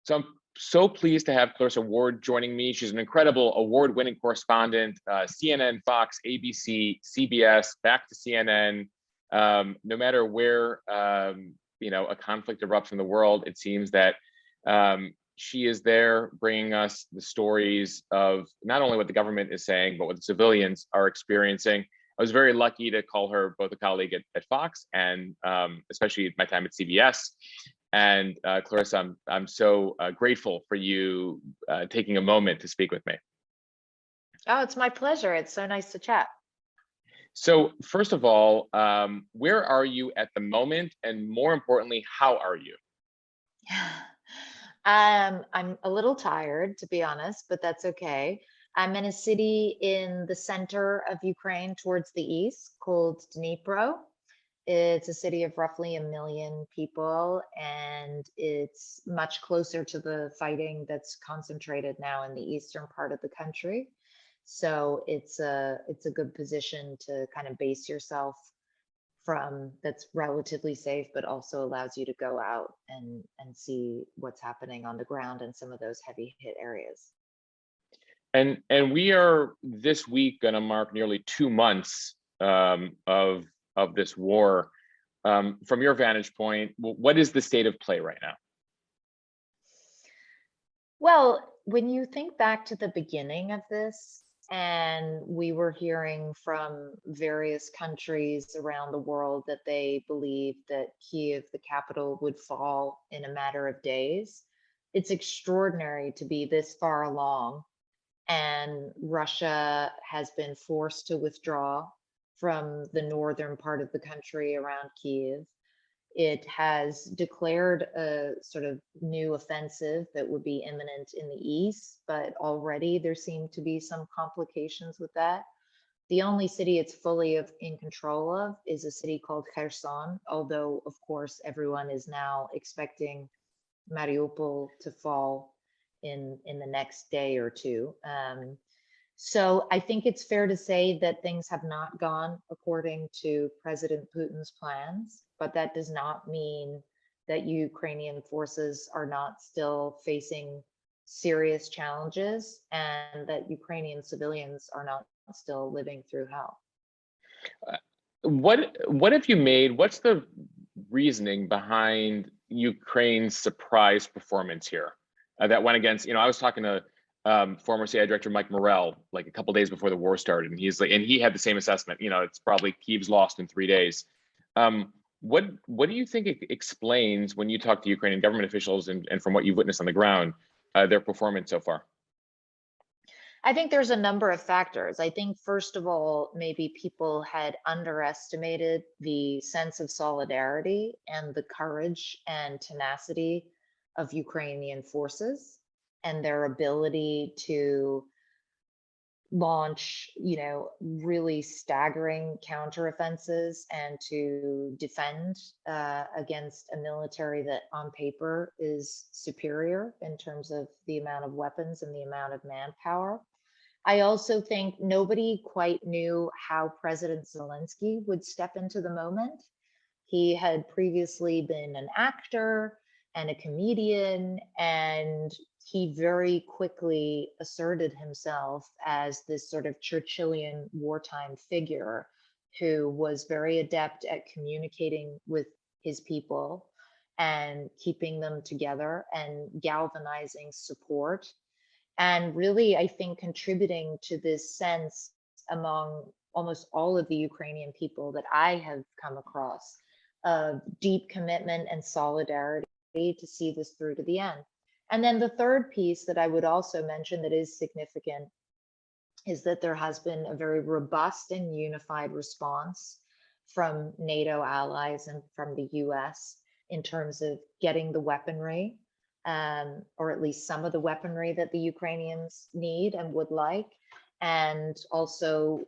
So I'm so pleased to have Clarissa Ward joining me. She's an incredible award-winning correspondent, CNN, Fox, ABC, CBS, back to CNN. No matter where a conflict erupts in the world, it seems that she is there bringing us the stories of not only what the government is saying, but what the civilians are experiencing. I was very lucky to call her both a colleague at Fox and especially my time at CBS. And Clarissa, I'm so grateful for you taking a moment to speak with me. Oh, it's my pleasure. It's so nice to chat. So first of all, where are you at the moment? And more importantly, how are you? I'm a little tired, to be honest, but that's okay. I'm in a city in the center of Ukraine towards the east called Dnipro. It's a city of roughly 1 million people, and it's much closer to the fighting that's concentrated now in the eastern part of the country. So it's a good position to kind of base yourself from, that's relatively safe, but also allows you to go out and see what's happening on the ground in some of those heavy hit areas. And we are this week going to mark nearly 2 months of this war. From your vantage point, what is the state of play right now? Well, when you think back to the beginning of this, and we were hearing from various countries around the world that they believed that Kiev, the capital, would fall in a matter of days, it's extraordinary to be this far along. And Russia has been forced to withdraw from the northern part of the country around Kiev. It has declared a sort of new offensive that would be imminent in the east, but already there seem to be some complications with that. The only city it's fully in control of is a city called Kherson, although of course everyone is now expecting Mariupol to fall in the next day or two. So I think it's fair to say that things have not gone according to President Putin's plans, but that does not mean that Ukrainian forces are not still facing serious challenges and that Ukrainian civilians are not still living through hell. What have you made? What's the reasoning behind Ukraine's surprise performance here that went against? I was talking to former CIA Director Mike Morrell like a couple days before the war started, and he had the same assessment. It's probably Kiev's lost in 3 days. What do you think it explains when you talk to Ukrainian government officials and from what you've witnessed on the ground, their performance so far? I think there's a number of factors. I think, first of all, maybe people had underestimated the sense of solidarity and the courage and tenacity of Ukrainian forces and their ability to launch, really staggering counteroffenses and to defend against a military that on paper is superior in terms of the amount of weapons and the amount of manpower. I also think nobody quite knew how President Zelensky would step into the moment. He had previously been an actor and a comedian, and he very quickly asserted himself as this sort of Churchillian wartime figure who was very adept at communicating with his people and keeping them together and galvanizing support. And really, I think, contributing to this sense among almost all of the Ukrainian people that I have come across of deep commitment and solidarity to see this through to the end. And then the third piece that I would also mention that is significant is that there has been a very robust and unified response from NATO allies and from the US in terms of getting the weaponry, or at least some of the weaponry that the Ukrainians need and would like, and also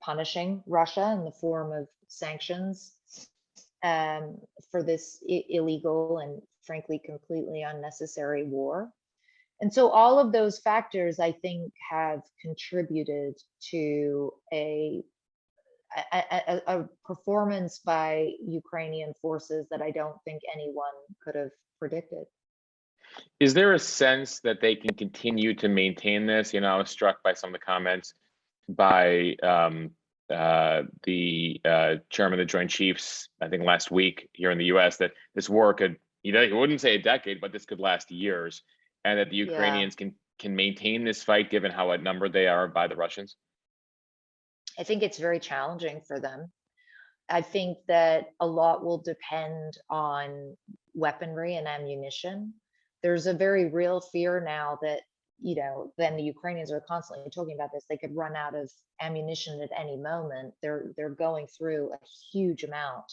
punishing Russia in the form of sanctions for this illegal and frankly completely unnecessary war. And so all of those factors, I think, have contributed to a performance by Ukrainian forces that I don't think anyone could have predicted. Is there a sense that they can continue to maintain this? You know, I was struck by some of the comments by the chairman of the Joint Chiefs, I think last week here in the US, that this war could, you know, he wouldn't say a decade, but this could last years, and that the Yeah, Ukrainians can maintain this fight given how outnumbered they are by the Russians? I think it's very challenging for them. I think that a lot will depend on weaponry and ammunition. There's a very real fear now that, then the Ukrainians are constantly talking about this. They could run out of ammunition at any moment. They're going through a huge amount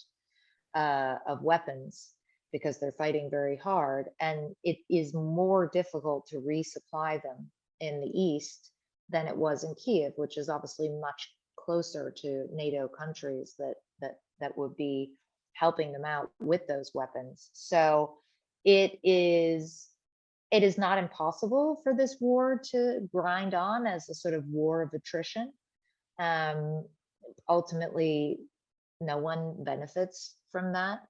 of weapons because they're fighting very hard, and it is more difficult to resupply them in the east than it was in Kiev, which is obviously much closer to NATO countries that would be helping them out with those weapons. So it is it is not impossible for this war to grind on as a sort of war of attrition. Um, Ultimately, no one benefits from that.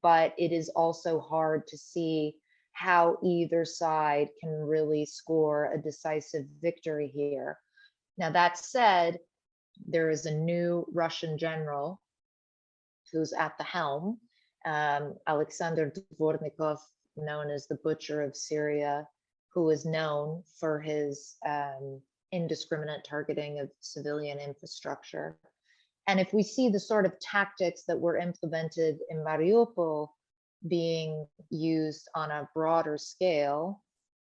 But it is also hard to see how either side can really score a decisive victory here. Now, that said, there is a new Russian general who's at the helm, Alexander Dvornikov, known as the Butcher of Syria, who is known for his indiscriminate targeting of civilian infrastructure. And if we see the sort of tactics that were implemented in Mariupol being used on a broader scale,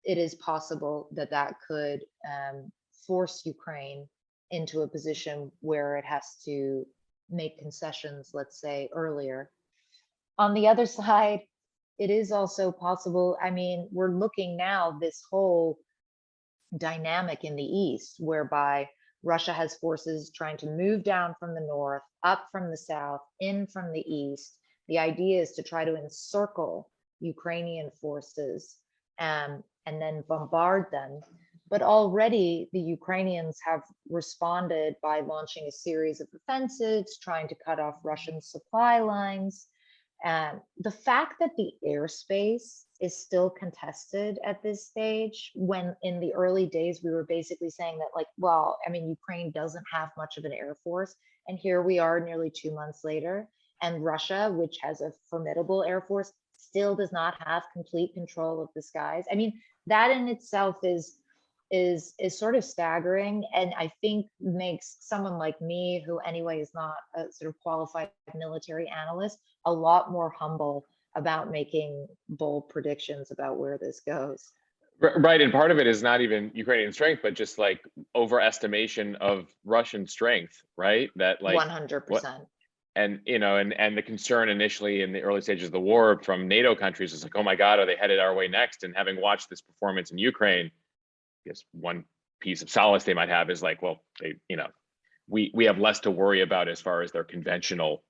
it is possible that that could force Ukraine into a position where it has to make concessions, let's say, earlier. On the other side, it is also possible. I mean, we're looking now, this whole dynamic in the east, whereby Russia has forces trying to move down from the north, up from the south, in from the east. The idea is to try to encircle Ukrainian forces and then bombard them. But already the Ukrainians have responded by launching a series of offensives, trying to cut off Russian supply lines. And the fact that the airspace is still contested at this stage, when in the early days we were basically saying that, like, well, I mean, Ukraine doesn't have much of an air force. And here we are nearly 2 months later, and Russia, which has a formidable air force, still does not have complete control of the skies. I mean, that in itself is sort of staggering, and I think makes someone like me, who anyway is not a sort of qualified military analyst, a lot more humble about making bold predictions about where this goes. Right, and part of it is not even Ukrainian strength, but just like overestimation of Russian strength, right? That like what 100%. and you know and the concern initially in the early stages of the war from NATO countries is like, oh my God, are they headed our way next? And having watched this performance in Ukraine, I guess one piece of solace they might have is like, well, they, we have less to worry about as far as their conventional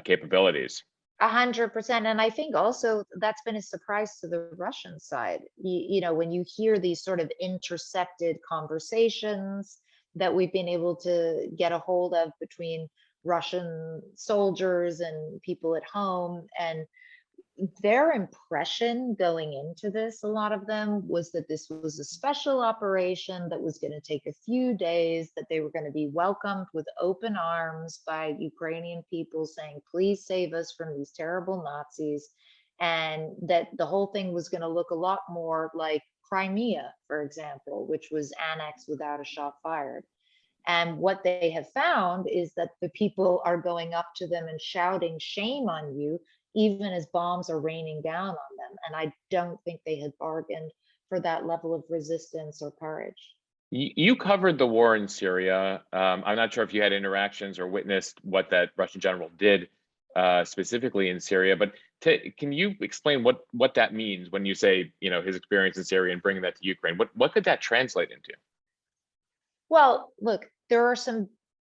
capabilities. 100%. And I think also that's been a surprise to the Russian side. When you hear these sort of intercepted conversations that we've been able to get a hold of between Russian soldiers and people at home, and their impression going into this, a lot of them, was that this was a special operation that was going to take a few days, that they were going to be welcomed with open arms by Ukrainian people saying, please save us from these terrible Nazis. And that the whole thing was going to look a lot more like Crimea, for example, which was annexed without a shot fired. And what they have found is that the people are going up to them and shouting, shame on you, even as bombs are raining down on them. And I don't think they had bargained for that level of resistance or courage. You covered the war in Syria. I'm not sure if you had interactions or witnessed what that Russian general did specifically in Syria, but can you explain what that means when you say, his experience in Syria and bringing that to Ukraine? What could that translate into? Well, look, there are some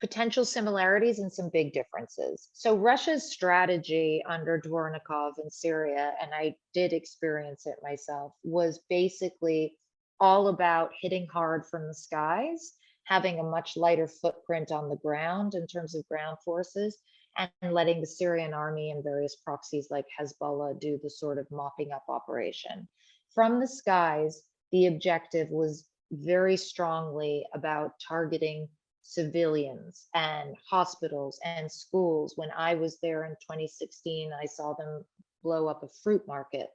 potential similarities and some big differences. So Russia's strategy under Dvornikov in Syria, and I did experience it myself, was basically all about hitting hard from the skies, having a much lighter footprint on the ground in terms of ground forces, and letting the Syrian army and various proxies like Hezbollah do the sort of mopping up operation. From the skies, the objective was very strongly about targeting civilians and hospitals and schools. When I was there in 2016, I saw them blow up a fruit market.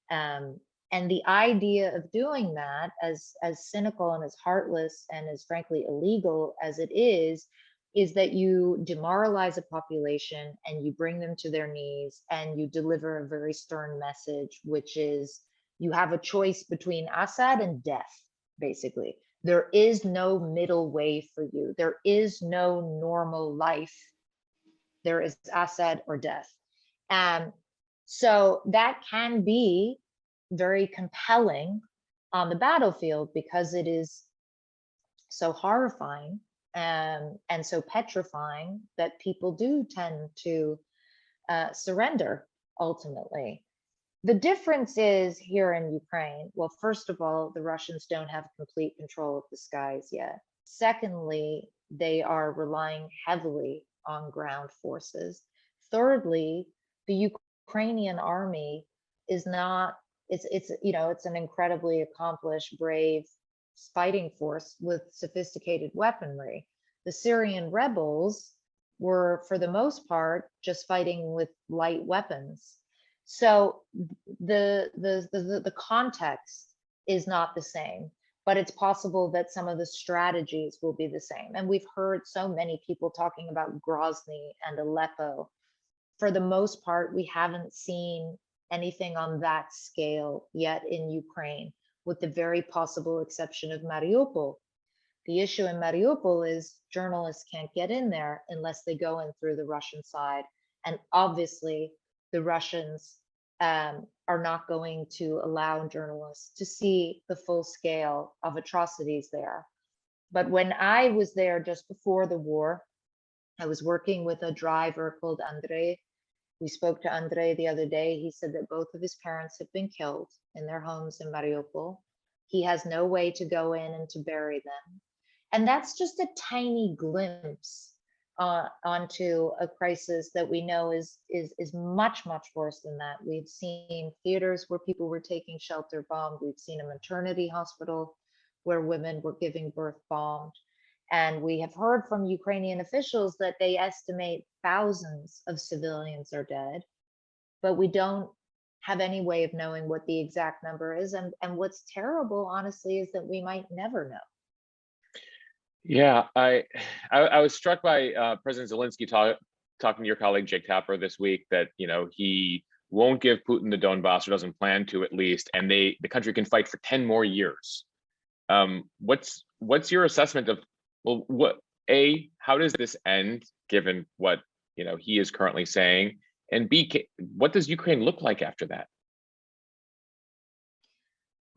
And the idea of doing that, as cynical and as heartless and as frankly illegal as it is that you demoralize a population and you bring them to their knees and you deliver a very stern message, which is you have a choice between Assad and death, basically. There is no middle way for you. There is no normal life. There is Assad or death. So that can be very compelling on the battlefield because it is so horrifying and so petrifying that people do tend to surrender ultimately. The difference is here in Ukraine, well, first of all, the Russians don't have complete control of the skies yet. Secondly, they are relying heavily on ground forces. Thirdly, the Ukrainian army is not, it's an incredibly accomplished, brave fighting force with sophisticated weaponry. The Syrian rebels were, for the most part, just fighting with light weapons. So the context is not the same, but it's possible that some of the strategies will be the same. And we've heard so many people talking about Grozny and Aleppo. For the most part, we haven't seen anything on that scale yet in Ukraine, with the very possible exception of Mariupol. The issue in Mariupol is journalists can't get in there unless they go in through the Russian side. And obviously, the Russians are not going to allow journalists to see the full scale of atrocities there. But when I was there just before the war, I was working with a driver called Andrei. We spoke to Andrei the other day. He said that both of his parents have been killed in their homes in Mariupol. He has no way to go in and to bury them. And that's just a tiny glimpse onto a crisis that we know is much, much worse than that. We've seen theaters where people were taking shelter bombed. We've seen a maternity hospital where women were giving birth bombed. And we have heard from Ukrainian officials that they estimate thousands of civilians are dead, but we don't have any way of knowing what the exact number is. And what's terrible, honestly, is that we might never know. Yeah, I was struck by President Zelensky talking to your colleague Jake Tapper this week that he won't give Putin the Donbass, or doesn't plan to at least, and the country can fight for 10 more years. What's your assessment of, well, how does this end given what he is currently saying, and B, what does Ukraine look like after that?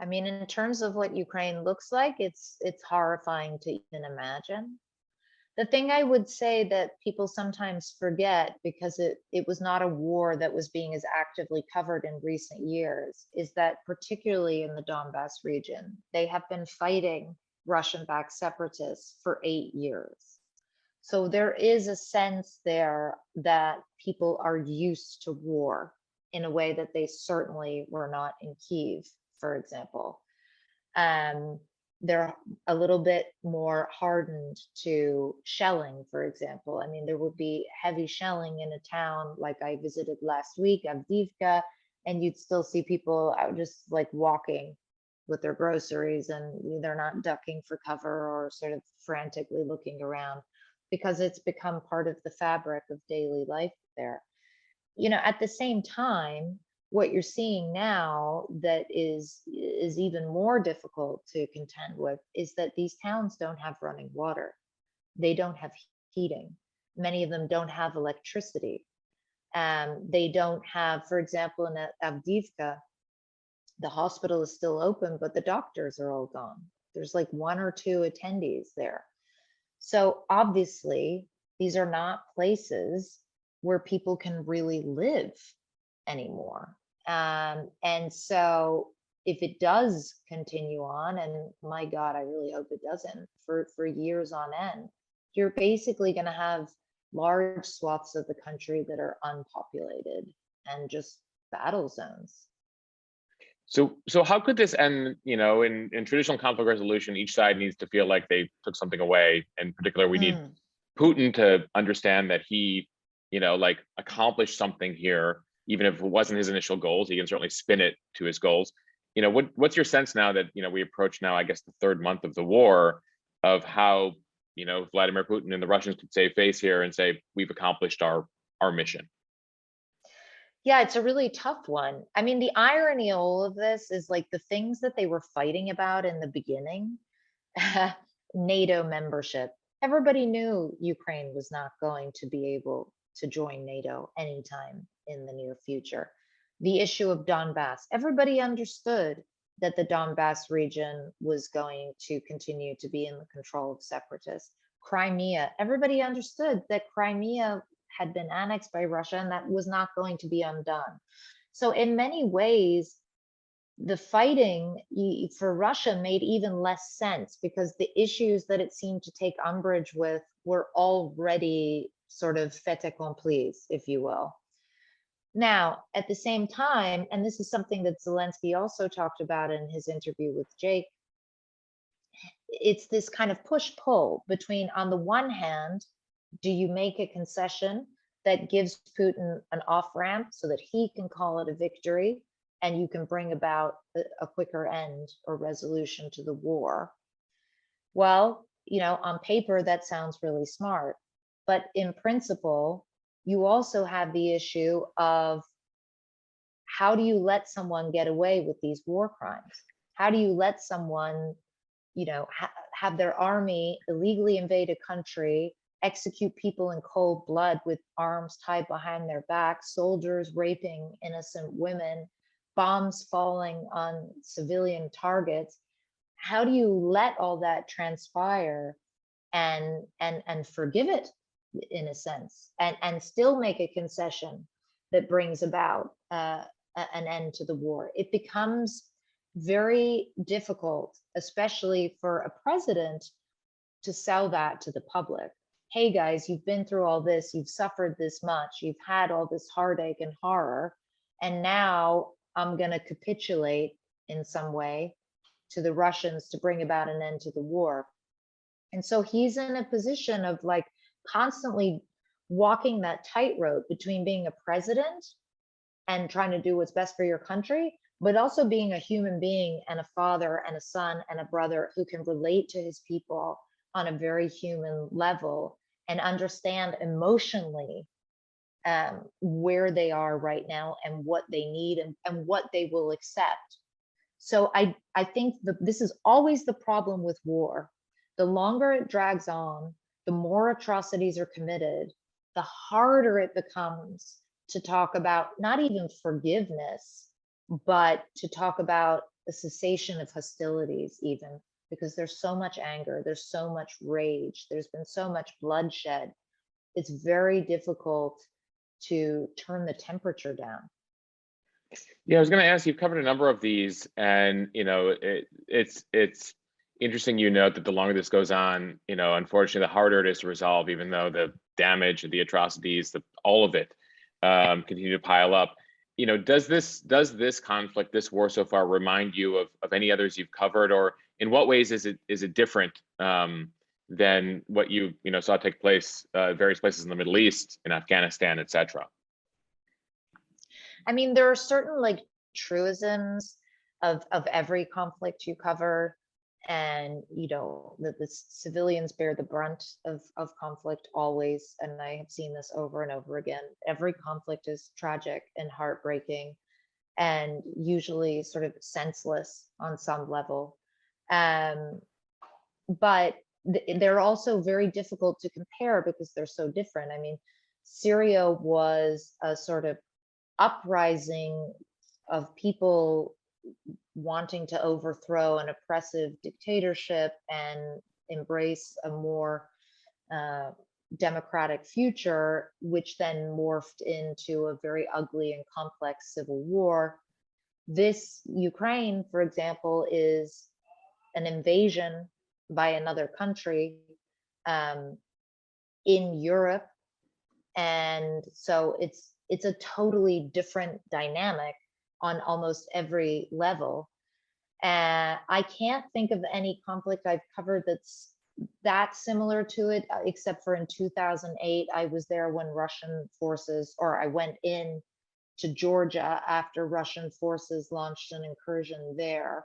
I mean, in terms of what Ukraine looks like, it's horrifying to even imagine. The thing I would say that people sometimes forget, because it was not a war that was being as actively covered in recent years, is that particularly in the Donbass region, they have been fighting Russian-backed separatists for 8 years. So there is a sense there that people are used to war in a way that they certainly were not in Kyiv, for example. They're a little bit more hardened to shelling, for example. I mean, there would be heavy shelling in a town like I visited last week, Avdiivka, and you'd still see people out just like walking with their groceries, and they're not ducking for cover or sort of frantically looking around, because it's become part of the fabric of daily life there. At the same time, what you're seeing now that is even more difficult to contend with is that these towns don't have running water. They don't have heating. Many of them don't have electricity. They don't have, for example, in Avdiivka, the hospital is still open, but the doctors are all gone. There's like 1 or 2 attendees there. So obviously, these are not places where people can really live anymore. And so if it does continue on, and my God, I really hope it doesn't, for years on end, you're basically going to have large swaths of the country that are unpopulated and just battle zones. So how could this end? In traditional conflict resolution, each side needs to feel like they took something away. In particular, we need Putin to understand that he, like accomplished something here, even if it wasn't his initial goals. He can certainly spin it to his goals. What's your sense now that we approach now, I guess, the third month of the war, of how Vladimir Putin and the Russians could save face here and say we've accomplished our mission? Yeah, it's a really tough one. I mean, the irony of all of this is like the things that they were fighting about in the beginning, NATO membership. Everybody knew Ukraine was not going to be able to join NATO anytime in the near future. The issue of Donbass, everybody understood that the Donbass region was going to continue to be in the control of separatists. Crimea, everybody understood that Crimea had been annexed by Russia and that was not going to be undone. So in many ways, the fighting for Russia made even less sense because the issues that it seemed to take umbrage with were already sort of fait accompli, if you will. Now, at the same time, and this is something that Zelensky also talked about in his interview with Jake, it's this kind of push-pull between, on the one hand, do you make a concession that gives Putin an off-ramp so that he can call it a victory and you can bring about a quicker end or resolution to the war? Well, on paper, that sounds really smart. But in principle, you also have the issue of how do you let someone get away with these war crimes? How do you let someone, have their army illegally invade a country, execute people in cold blood with arms tied behind their back, soldiers raping innocent women, bombs falling on civilian targets? How do you let all that transpire and forgive it in a sense, and still make a concession that brings about an end to the war? It becomes very difficult, especially for a president, to sell that to the public. Hey guys, you've been through all this, you've suffered this much, you've had all this heartache and horror, and now I'm going to capitulate in some way to the Russians to bring about an end to the war. And so he's in a position of like constantly walking that tightrope between being a president and trying to do what's best for your country, but also being a human being and a father and a son and a brother who can relate to his people on a very human level and understand emotionally where they are right now and what they need and what they will accept. So I think this is always the problem with war. The longer it drags on, the more atrocities are committed, the harder it becomes to talk about not even forgiveness, but to talk about the cessation of hostilities even, because there's so much anger, there's so much rage, there's been so much bloodshed. It's very difficult to turn the temperature down. Yeah, I was going to ask, you've covered a number of these, and it's interesting, that the longer this goes on, unfortunately, the harder it is to resolve, even though the damage, the atrocities, all of it continue to pile up. Does this conflict, this war so far, remind you of any others you've covered, or in what ways is it different than what you saw take place various places in the Middle East, in Afghanistan, etc.? I mean, there are certain like truisms of every conflict you cover, and that the civilians bear the brunt of conflict always. And I have seen this over and over again. Every conflict is tragic and heartbreaking, and usually sort of senseless on some level. But they're also very difficult to compare because they're so different. I mean, Syria was a sort of uprising of people wanting to overthrow an oppressive dictatorship and embrace a more democratic future, which then morphed into a very ugly and complex civil war. This Ukraine, for example, is an invasion by another country in Europe, And so it's a totally different dynamic on almost every level. And I can't think of any conflict I've covered that's that similar to it, except for in 2008, I was there when Russian forces, or I went in to Georgia after Russian forces launched an incursion there.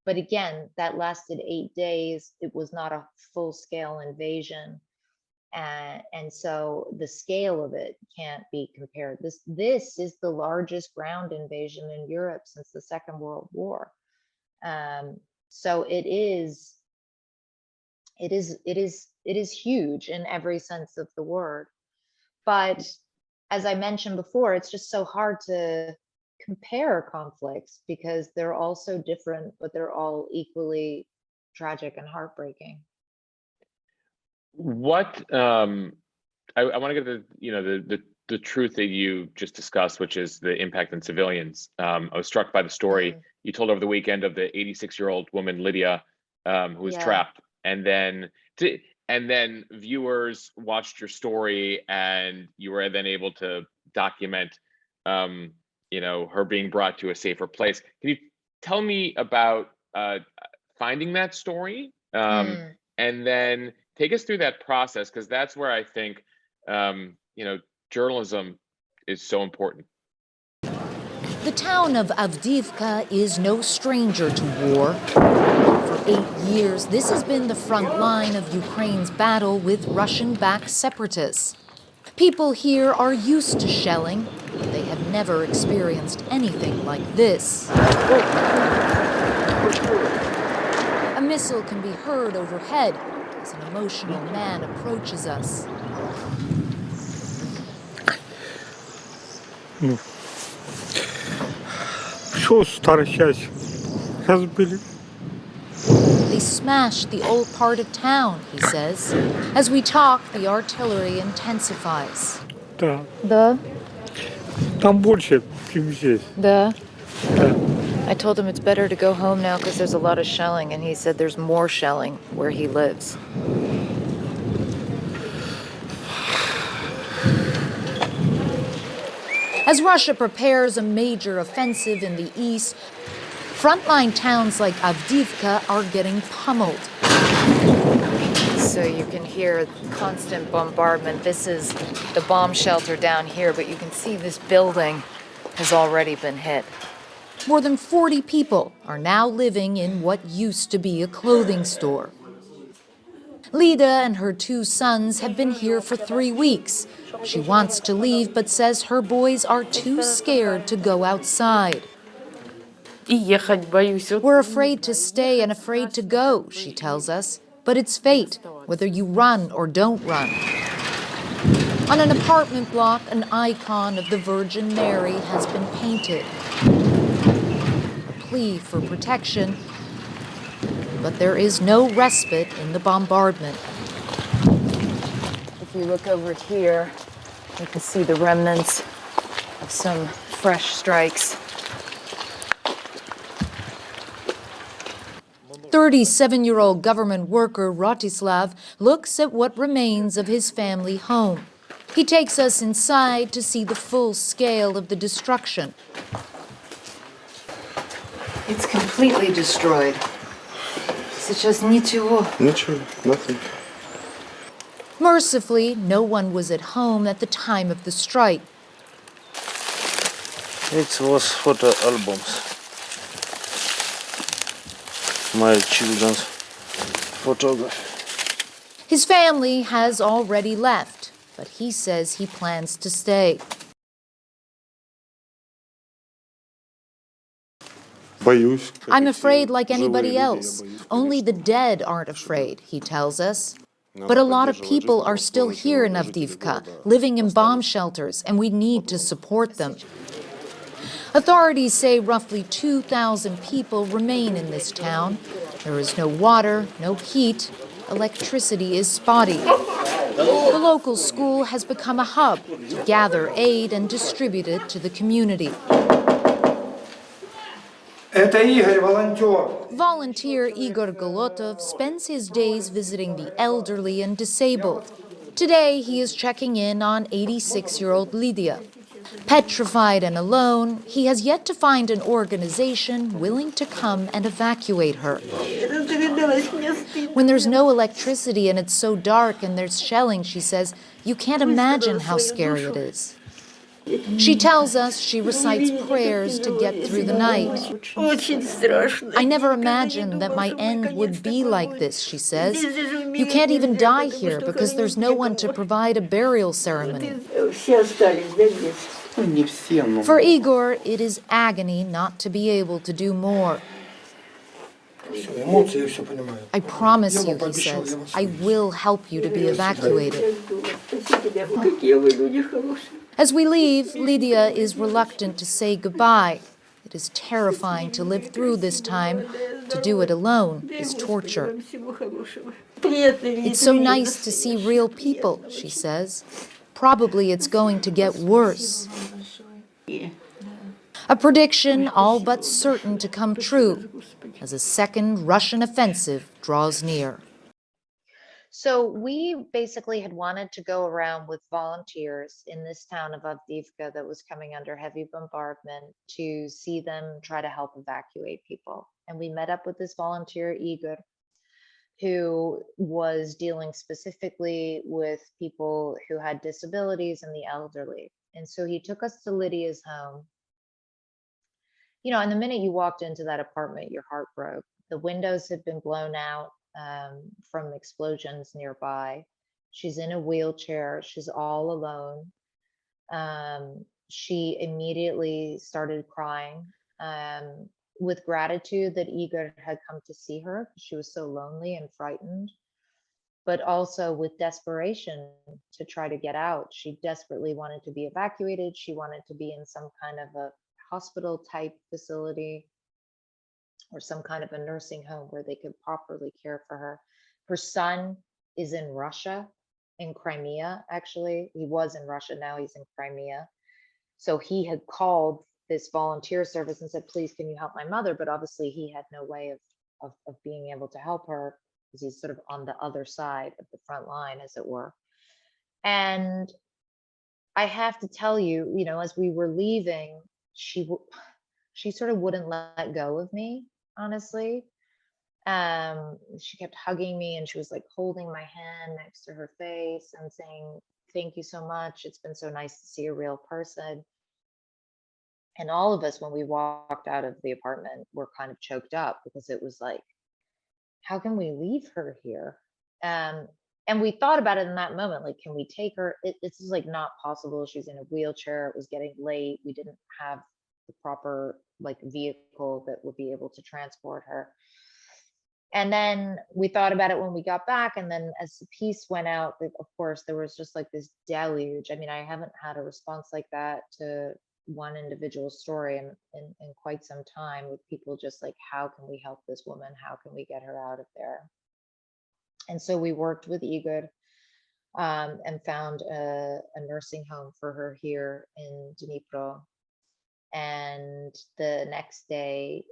But again, that lasted 8 days. It was not a full-scale invasion. And so the scale of it can't be compared. This is the largest ground invasion in Europe since the Second World War. So it is huge in every sense of the word. But as I mentioned before, it's just so hard to compare conflicts because they're all so different, but they're all equally tragic and heartbreaking. What I want to get the truth that you just discussed, which is the impact on civilians. I was struck by the story you told over the weekend of the 86-year-old woman Lydia who was trapped, and then viewers watched your story, and you were then able to document her being brought to a safer place. Can you tell me about finding that story, and then take us through that process, because that's where I think journalism is so important. The town of Avdiivka is no stranger to war. For 8 years, this has been the front line of Ukraine's battle with Russian-backed separatists. People here are used to shelling, but they have never experienced anything like this. A missile can be heard overhead as an emotional man approaches us. They smashed the old part of town, he says. As we talk, the artillery intensifies. Да. Там больше, чем здесь. Да. I told him it's better to go home now because there's a lot of shelling, and he said there's more shelling where he lives. As Russia prepares a major offensive in the east, frontline towns like Avdiivka are getting pummeled. So you can hear constant bombardment. This is the bomb shelter down here, but you can see this building has already been hit. More than 40 people are now living in what used to be a clothing store. Lida and her 2 sons have been here for 3 weeks. She wants to leave, but says her boys are too scared to go outside. We're afraid to stay and afraid to go, she tells us. But it's fate, whether you run or don't run. On an apartment block, an icon of the Virgin Mary has been painted. A plea for protection, but there is no respite in the bombardment. If you look over here, you can see the remnants of some fresh strikes. 37-year-old government worker Rostislav looks at what remains of his family home. He takes us inside to see the full scale of the destruction. It's completely destroyed. Сейчас ничего. Nothing. Mercifully, no one was at home at the time of the strike. It was photo albums. My children's photography. His family has already left, but he says he plans to stay. I'm afraid like anybody else. Only the dead aren't afraid, he tells us. But a lot of people are still here in Avdiivka, living in bomb shelters, and we need to support them. Authorities say roughly 2,000 people remain in this town. There is no water, no heat. Electricity is spotty. The local school has become a hub to gather aid and distribute it to the community. Volunteer Igor Golotov spends his days visiting the elderly and disabled. Today, he is checking in on 86-year-old Lydia. Petrified and alone, he has yet to find an organization willing to come and evacuate her. When there's no electricity and it's so dark and there's shelling, she says, you can't imagine how scary it is. She tells us she recites prayers to get through the night. I never imagined that my end would be like this, she says. You can't even die here because there's no one to provide a burial ceremony. For Igor, it is agony not to be able to do more. I promise you, he says, I will help you to be evacuated. As we leave, Lydia is reluctant to say goodbye. It is terrifying to live through this time. To do it alone is torture. It's so nice to see real people, she says. Probably it's going to get worse. A prediction all but certain to come true as a second Russian offensive draws near. So we basically had wanted to go around with volunteers in this town of Avdiivka that was coming under heavy bombardment to see them try to help evacuate people. And we met up with this volunteer, Igor, who was dealing specifically with people who had disabilities and the elderly. And so he took us to Lydia's home. You know, and the minute you walked into that apartment, your heart broke. The windows had been blown out from explosions nearby. She's in a wheelchair. She's all alone. She immediately started crying with gratitude that Igor had come to see her. She was so lonely and frightened, but also with desperation to try to get out. She desperately wanted to be evacuated. She wanted to be in some kind of a hospital type facility or some kind of a nursing home where they could properly care for her. Her son is in Russia, in Crimea, actually. He was in Russia, now he's in Crimea. So he had called this volunteer service and said, please, can you help my mother? But obviously he had no way of being able to help her because he's sort of on the other side of the front line, as it were. And I have to tell you, you know, as we were leaving, she sort of wouldn't let go of me, honestly. She kept hugging me and she was like holding my hand next to her face and saying, thank you so much. It's been so nice to see a real person. And all of us, when we walked out of the apartment, were kind of choked up because it was like, how can we leave her here? And we thought about it in that moment, like, can we take her? It's just like not possible. She's in a wheelchair. It was getting late. We didn't have the proper like vehicle that would be able to transport her. And then we thought about it when we got back. And then as the piece went out, of course, there was just like this deluge. I mean, I haven't had a response like that to one individual story in quite some time, with people just like, how can we help this woman? How can we get her out of there? And so we worked with Igor and found a nursing home for her here in Dnipro. And the next day,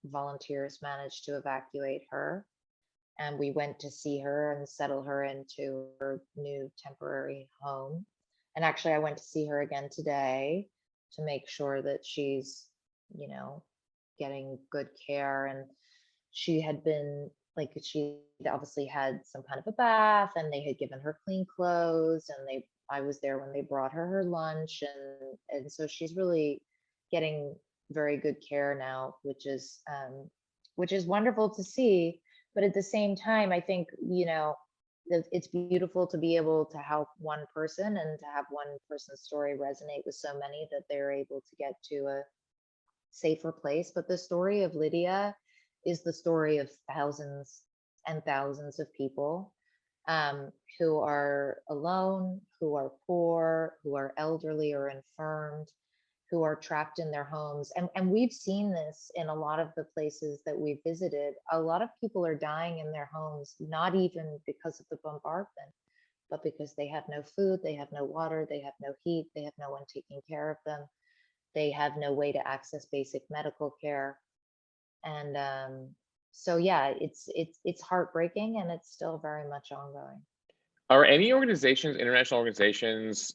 volunteers managed to evacuate her. And we went to see her and settle her into her new temporary home. And actually, I went to see her again today to make sure that she's, you know, getting good care. And she had been like, she obviously had some kind of a bath and they had given her clean clothes, and I was there when they brought her lunch. And so she's really getting very good care now, which is wonderful to see. But at the same time, I think, you know, it's beautiful to be able to help one person and to have one person's story resonate with so many that they're able to get to a safer place. But the story of Lydia is the story of thousands and thousands of people who are alone, who are poor, who are elderly or infirmed, who are trapped in their homes. And we've seen this in a lot of the places that we've visited. A lot of people are dying in their homes, not even because of the bombardment, but because they have no food, they have no water, they have no heat, they have no one taking care of them. They have no way to access basic medical care. And so, yeah, it's heartbreaking, and it's still very much ongoing. Are any organizations, international organizations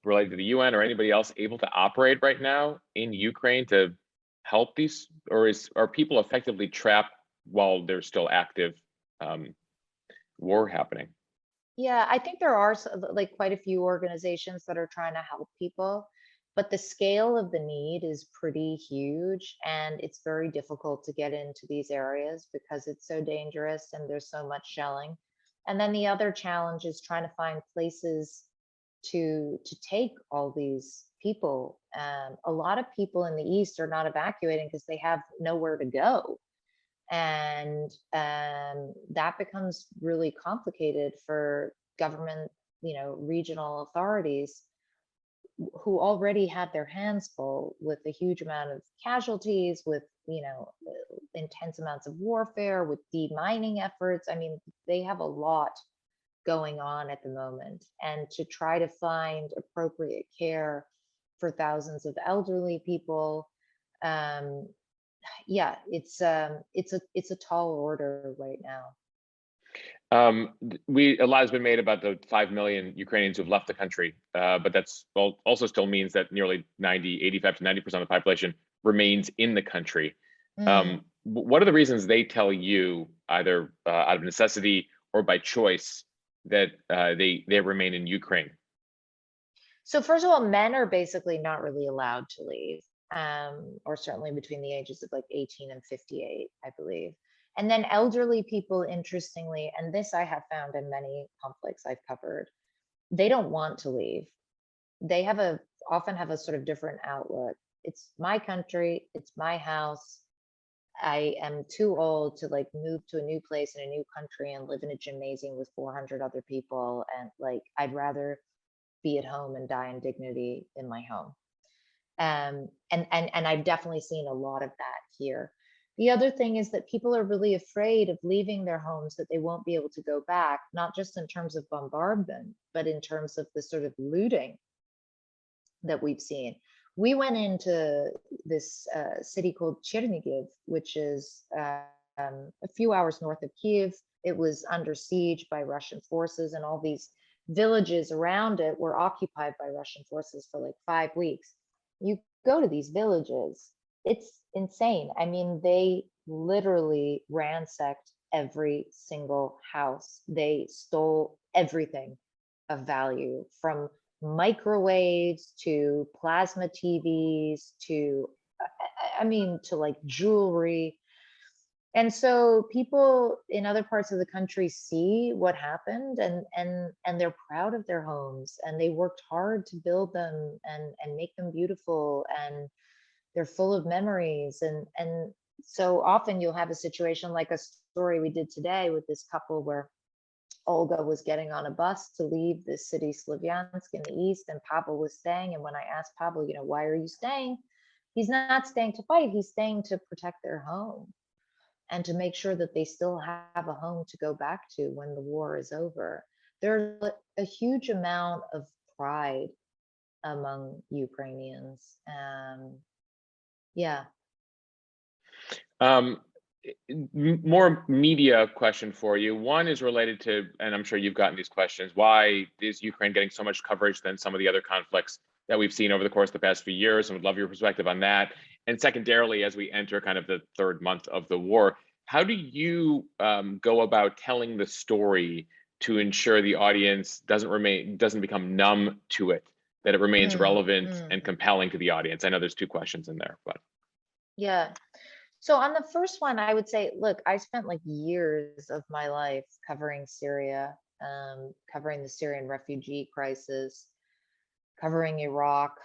related to the UN or anybody else able to operate right now in Ukraine to help these, or are people effectively trapped while there's still active war happening? Yeah, I think there are like quite a few organizations that are trying to help people, but the scale of the need is pretty huge, and it's very difficult to get into these areas because it's so dangerous and there's so much shelling. And then the other challenge is trying to find places to take all these people. A lot of people in the East are not evacuating because they have nowhere to go. And that becomes really complicated for government, regional authorities who already had their hands full with a huge amount of casualties, with intense amounts of warfare, with demining efforts. I mean, they have a lot going on at the moment, and to try to find appropriate care for thousands of elderly people, yeah, it's a tall order right now. A lot has been made about the 5 million Ukrainians who've left the country, but that's also still means that nearly 85 to 90% of the population remains in the country. What are the reasons they tell you, either out of necessity or by choice, that they remain in Ukraine? So first of all, men are basically not really allowed to leave, or certainly between the ages of like 18 and 58, I believe. And then elderly people, interestingly, and this I have found in many conflicts I've covered, they don't want to leave. They often have a sort of different outlook. It's my country, it's my house. I am too old to like move to a new place in a new country and live in a gymnasium with 400 other people. And like, I'd rather be at home and die in dignity in my home. And I've definitely seen a lot of that here. The other thing is that people are really afraid of leaving their homes, that they won't be able to go back, not just in terms of bombardment, but in terms of the sort of looting that we've seen. We went into this city called Chernigiv, which is a few hours north of Kiev. It was under siege by Russian forces, and all these villages around it were occupied by Russian forces for like 5 weeks. You go to these villages, it's insane. I mean, they literally ransacked every single house. They stole everything of value, from microwaves to plasma TVs to, I mean, to like jewelry. And so people in other parts of the country see what happened, and they're proud of their homes, and they worked hard to build them and make them beautiful, and they're full of memories. And so often you'll have a situation like a story we did today with this couple where Olga was getting on a bus to leave the city Slavyansk in the east, and Pavel was staying. And when I asked Pavel, why are you staying? He's not staying to fight, he's staying to protect their home and to make sure that they still have a home to go back to when the war is over. There's a huge amount of pride among Ukrainians. Yeah. More media question for you. One is related to, and I'm sure you've gotten these questions, why is Ukraine getting so much coverage than some of the other conflicts that we've seen over the course of the past few years? And would love your perspective on that. And secondarily, as we enter kind of the third month of the war, how do you go about telling the story to ensure the audience doesn't become numb to it, that it remains relevant and compelling to the audience? I know there's two questions in there, but. Yeah. So on the first one, I would say, look, I spent like years of my life covering Syria, covering the Syrian refugee crisis, covering Iraq,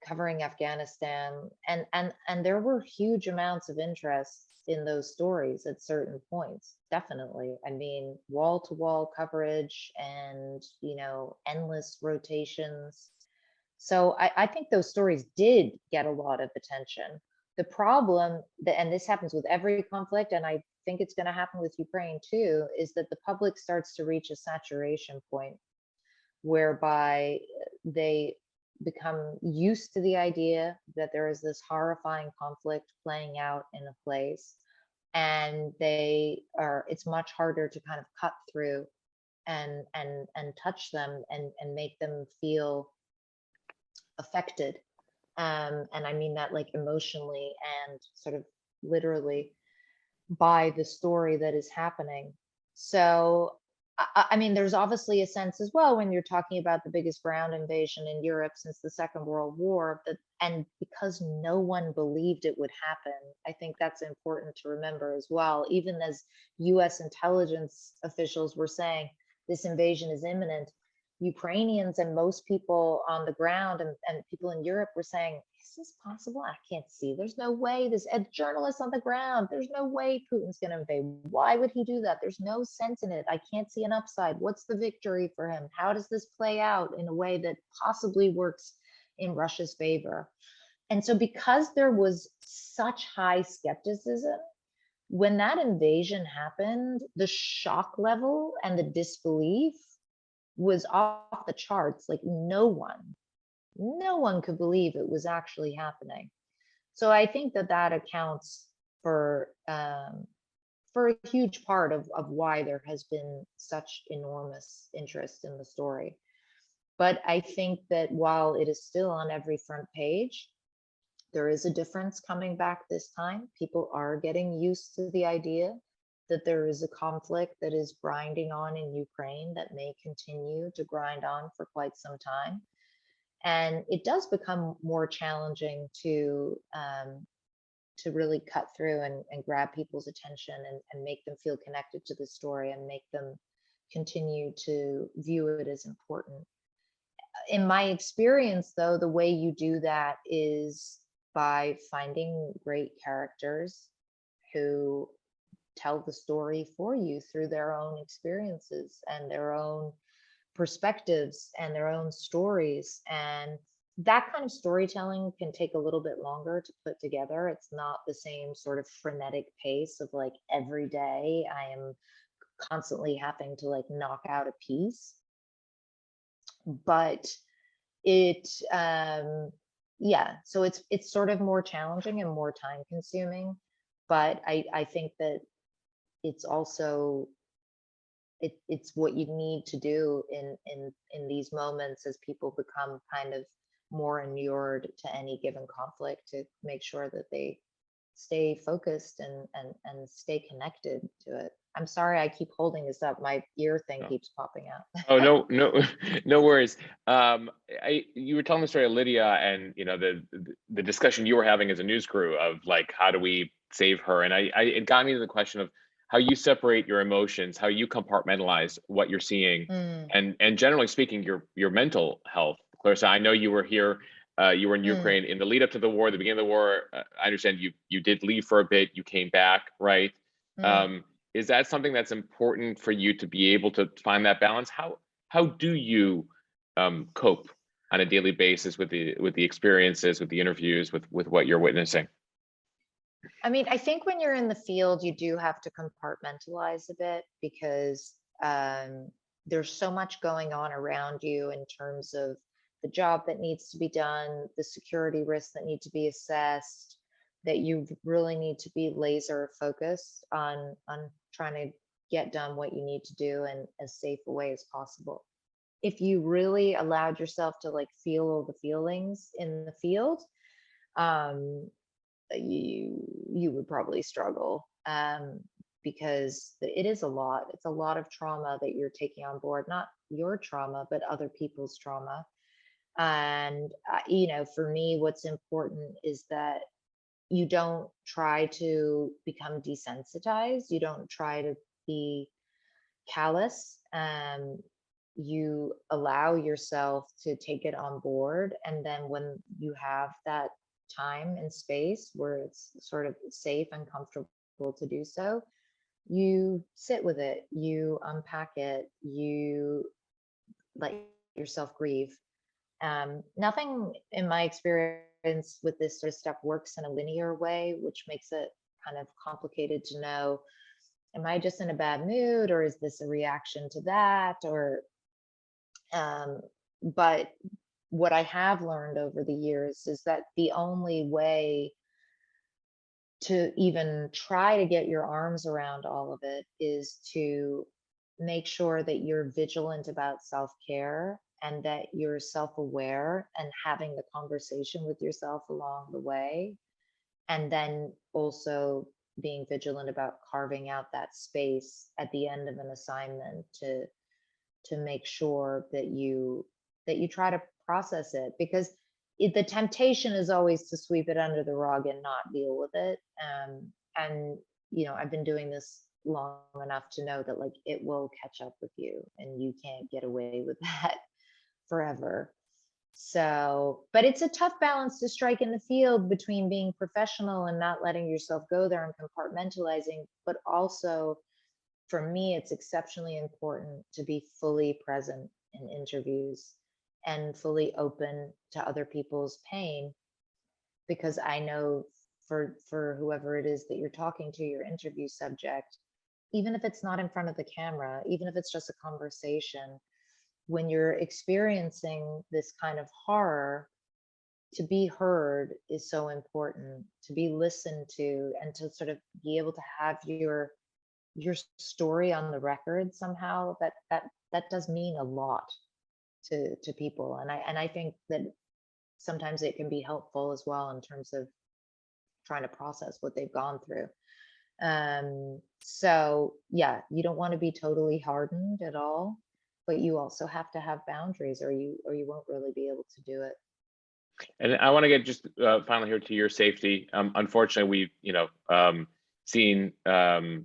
covering Afghanistan, and there were huge amounts of interest in those stories at certain points. Definitely. I mean, wall-to-wall coverage and, endless rotations. So I think those stories did get a lot of attention. The problem, and this happens with every conflict, and I think it's going to happen with Ukraine too, is that the public starts to reach a saturation point whereby they become used to the idea that there is this horrifying conflict playing out in a place, and it's much harder to kind of cut through and touch them and make them feel affected. And I mean that like emotionally and sort of literally by the story that is happening. So, I mean, there's obviously a sense as well when you're talking about the biggest ground invasion in Europe since the Second World War, and because no one believed it would happen, I think that's important to remember as well. Even as US intelligence officials were saying this invasion is imminent, Ukrainians and most people on the ground and people in Europe were saying, is this possible? I can't see. There's no way. There's journalists on the ground. There's no way Putin's going to invade. Why would he do that? There's no sense in it. I can't see an upside. What's the victory for him? How does this play out in a way that possibly works in Russia's favor? And so because there was such high skepticism, when that invasion happened, the shock level and the disbelief was off the charts. Like no one could believe it was actually happening. So I think that accounts for a huge part of why there has been such enormous interest in the story. But I think that while it is still on every front page, there is a difference coming back this time. People are getting used to the idea that there is a conflict that is grinding on in Ukraine that may continue to grind on for quite some time. And it does become more challenging to really cut through and grab people's attention and make them feel connected to the story and make them continue to view it as important. In my experience, though, the way you do that is by finding great characters who tell the story for you through their own experiences and their own perspectives and their own stories. And that kind of storytelling can take a little bit longer to put together. It's not the same sort of frenetic pace of like every day I am constantly having to like knock out a piece. But it yeah, so it's sort of more challenging and more time consuming, but I think that it's also it's what you need to do in these moments as people become kind of more inured to any given conflict, to make sure that they stay focused and stay connected to it. I'm sorry, I keep holding this up. My ear thing keeps popping out. Oh, no worries. You were telling the story of Lydia and, you know, the discussion you were having as a news crew of like, how do we save her? And it got me to the question of how you separate your emotions, how you compartmentalize what you're seeing, and generally speaking, your mental health. Clarissa, I know you were here, you were in Ukraine in the lead up to the war, the beginning of the war. I understand you did leave for a bit, you came back, right? Is that something that's important for you to be able to find that balance? How do you cope on a daily basis with the experiences, with the interviews, with what you're witnessing? I mean, I think when you're in the field, you do have to compartmentalize a bit because there's so much going on around you in terms of the job that needs to be done, the security risks that need to be assessed, that you really need to be laser focused on trying to get done what you need to do in as safe a way as possible. If you really allowed yourself to like feel all the feelings in the field, you would probably struggle because it is a lot. It's a lot of trauma that you're taking on board, not your trauma, but other people's trauma. And, you know, for me, what's important is that you don't try to become desensitized. You don't try to be callous. You allow yourself to take it on board. And then when you have that time and space where it's sort of safe and comfortable to do so, you sit with it, you unpack it, you let yourself grieve. Nothing in my experience with this sort of stuff works in a linear way, which makes it kind of complicated to know, am I just in a bad mood, or is this a reaction to that? Or but what I have learned over the years is that the only way to even try to get your arms around all of it is to make sure that you're vigilant about self-care and that you're self-aware and having the conversation with yourself along the way. And then also being vigilant about carving out that space at the end of an assignment to make sure that you try to process it, because the temptation is always to sweep it under the rug and not deal with it. And I've been doing this long enough to know that like it will catch up with you and you can't get away with that forever. So, but it's a tough balance to strike in the field between being professional and not letting yourself go there and compartmentalizing, but also for me, it's exceptionally important to be fully present in interviews and fully open to other people's pain, because I know for whoever it is that you're talking to, your interview subject, even if it's not in front of the camera, even if it's just a conversation, when you're experiencing this kind of horror, to be heard is so important, to be listened to, and to sort of be able to have your story on the record somehow. That does mean a lot to people, and I think that sometimes it can be helpful as well in terms of trying to process what they've gone through. So yeah, you don't want to be totally hardened at all, but you also have to have boundaries, or you won't really be able to do it. And I want to get just finally here to your safety. Unfortunately, we've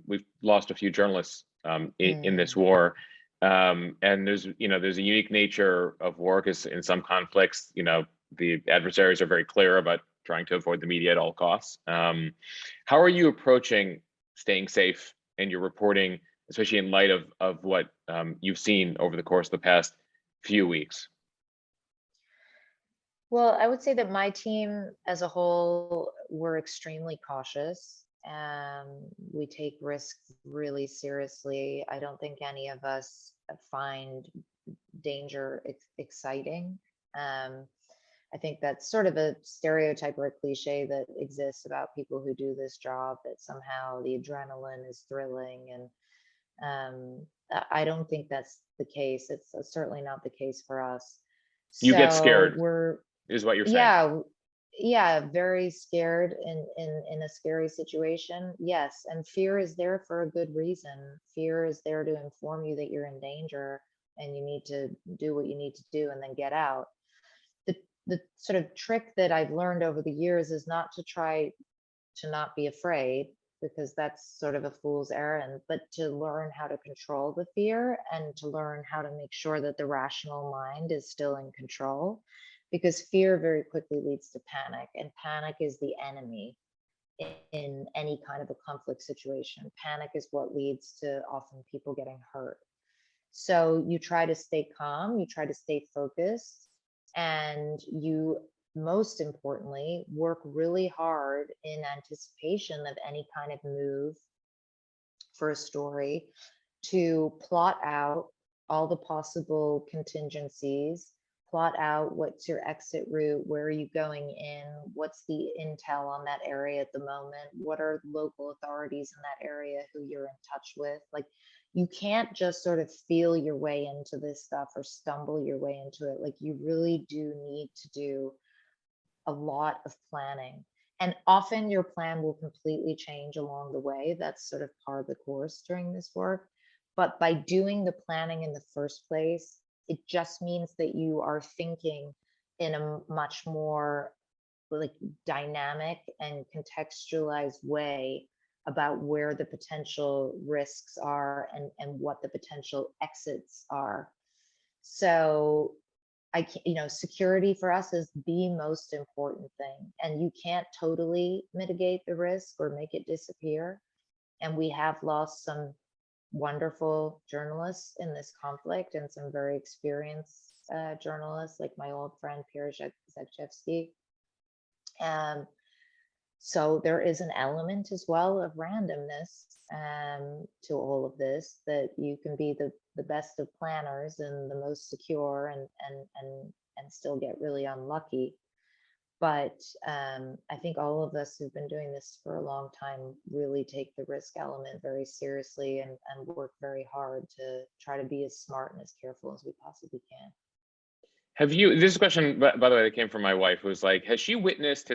we've lost a few journalists in this war, and there's a unique nature of war, because in some conflicts, the adversaries are very clear about trying to avoid the media at all costs. How are you approaching staying safe in your reporting, especially in light of what you've seen over the course of the past few weeks? Well, I would say that my team as a whole, we're extremely cautious. We take risks really seriously. I don't think any of us find danger exciting. I think that's sort of a stereotype or a cliche that exists about people who do this job, that somehow the adrenaline is thrilling. And I don't think that's the case. It's certainly not the case for us. You get scared, we're, is what you're saying. yeah, very scared in a scary situation. Yes, and fear is there for a good reason. Fear is there to inform you that you're in danger and you need to do what you need to do and then get out. The sort of trick that I've learned over the years is not to try to not be afraid, because that's sort of a fool's errand, but to learn how to control the fear and to learn how to make sure that the rational mind is still in control, because fear very quickly leads to panic, and panic is the enemy in any kind of a conflict situation. Panic is what leads to often people getting hurt. So you try to stay calm, you try to stay focused, and you, most importantly, work really hard in anticipation of any kind of move for a story to plot out all the possible contingencies, plot out what's your exit route, where are you going in, what's the intel on that area at the moment, what are local authorities in that area who you're in touch with. Like, you can't just sort of feel your way into this stuff or stumble your way into it. Like, you really do need to do a lot of planning. And often your plan will completely change along the way. That's sort of par of the course during this work. But by doing the planning in the first place, it just means that you are thinking in a much more like dynamic and contextualized way about where the potential risks are and what the potential exits are. So security for us is the most important thing, and you can't totally mitigate the risk or make it disappear. And we have lost some wonderful journalists in this conflict, and some very experienced journalists, like my old friend Pierre Zakrzewski. So there is an element as well of randomness to all of this, that you can be the best of planners and the most secure and still get really unlucky. But I think all of us who've been doing this for a long time really take the risk element very seriously and work very hard to try to be as smart and as careful as we possibly can. Have you, this is a question, by the way, that came from my wife, who was like, has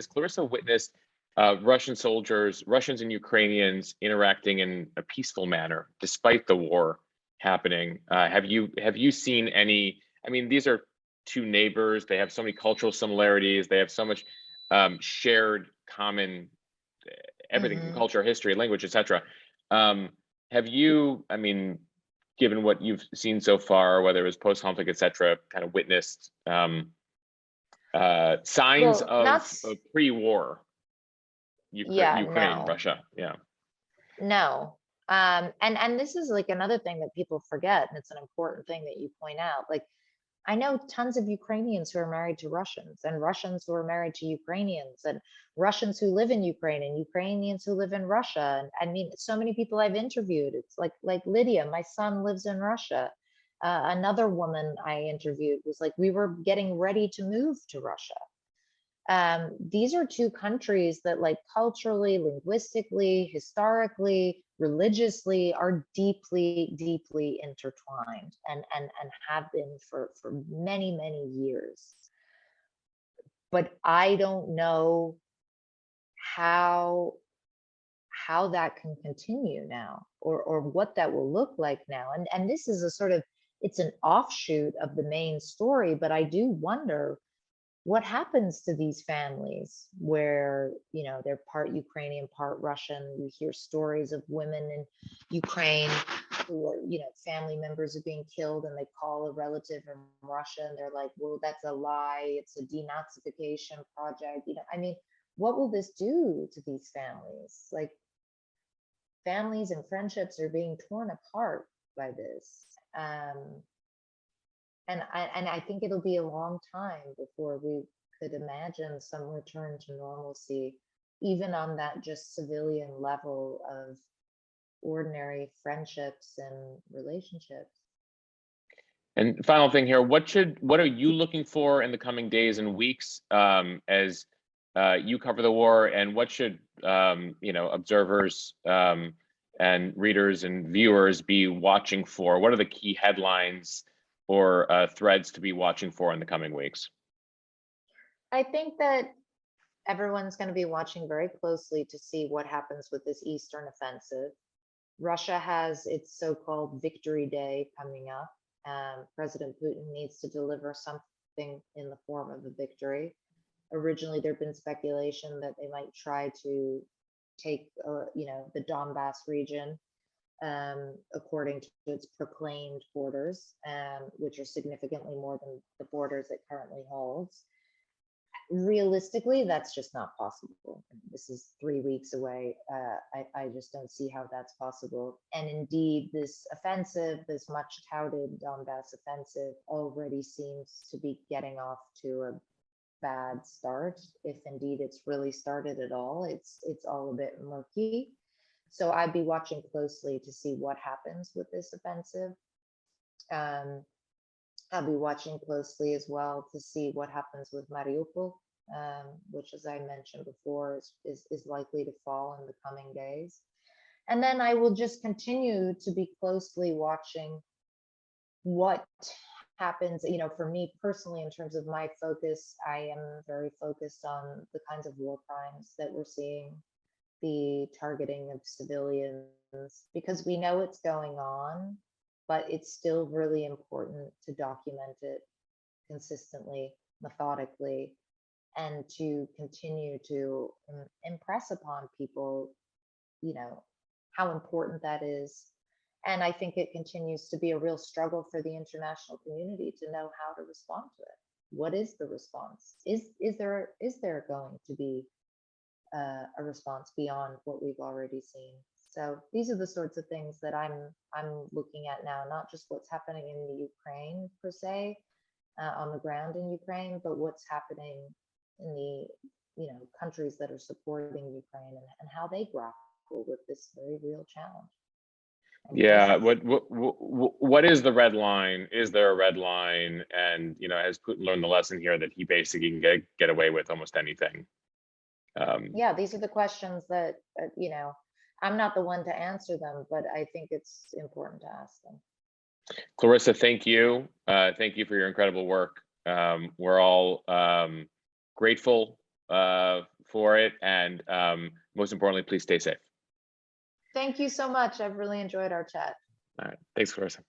Clarissa witnessed Russian soldiers, Russians and Ukrainians interacting in a peaceful manner despite the war happening? Have you seen any? I mean, these are two neighbors. They have so many cultural similarities. They have so much shared common everything, culture, history, language, etc. Have you? I mean, given what you've seen so far, whether it was post-conflict, etc., kind of witnessed signs of pre-war Ukraine, no. Russia? Yeah. No. And this is like another thing that people forget, and it's an important thing that you point out. Like, I know tons of Ukrainians who are married to Russians, and Russians who are married to Ukrainians, and Russians who live in Ukraine, and Ukrainians who live in Russia. And I mean, so many people I've interviewed. It's like Lydia, my son lives in Russia. Another woman I interviewed was like, we were getting ready to move to Russia. These are two countries that, like, culturally, linguistically, historically, religiously, are deeply, deeply intertwined and have been for many, many years. But I don't know how that can continue now, or what that will look like now. And this is a sort of, it's an offshoot of the main story, but I do wonder what happens to these families where, you know, they're part Ukrainian, part Russian. We hear stories of women in Ukraine who are, you know, family members are being killed, and they call a relative in Russia and they're like, well, that's a lie. It's a denazification project. You know, I mean, what will this do to these families? Like, families and friendships are being torn apart by this. And I think it'll be a long time before we could imagine some return to normalcy, even on that just civilian level of ordinary friendships and relationships. And final thing here, what are you looking for in the coming days and weeks as you cover the war, and what should you know, observers and readers and viewers be watching for? What are the key headlines or threads to be watching for in the coming weeks? I think that everyone's going to be watching very closely to see what happens with this Eastern offensive. Russia has its so-called Victory Day coming up. President Putin needs to deliver something in the form of a victory. Originally, there'd been speculation that they might try to take, you know, the Donbass region, according to its proclaimed borders, which are significantly more than the borders it currently holds. Realistically, that's just not possible. This is 3 weeks away. I just don't see how that's possible. And indeed, this offensive, this much touted Donbass offensive, already seems to be getting off to a bad start. If indeed it's really started at all, it's all a bit murky. So I'd be watching closely to see what happens with this offensive. I'll be watching closely as well to see what happens with Mariupol, which, as I mentioned before, is likely to fall in the coming days. And then I will just continue to be closely watching what happens. You know, for me personally, in terms of my focus, I am very focused on the kinds of war crimes that we're seeing, the targeting of civilians, because we know it's going on, but it's still really important to document it consistently, methodically, and to continue to impress upon people, you know, how important that is. And I think it continues to be a real struggle for the international community to know how to respond to it. What is the response? Is there going to be a response beyond what we've already seen? So these are the sorts of things that I'm looking at now, not just what's happening in the Ukraine per se, on the ground in Ukraine, but what's happening in the, you know, countries that are supporting Ukraine, and how they grapple with this very real challenge. Yeah, what is the red line? Is there a red line? And has Putin learned the lesson here that he basically can get away with almost anything? Yeah, these are the questions that I'm not the one to answer them, but I think it's important to ask them. Clarissa, thank you. Thank you for your incredible work. We're all grateful for it, and most importantly, please stay safe. Thank you so much. I've really enjoyed our chat. All right, thanks, Clarissa.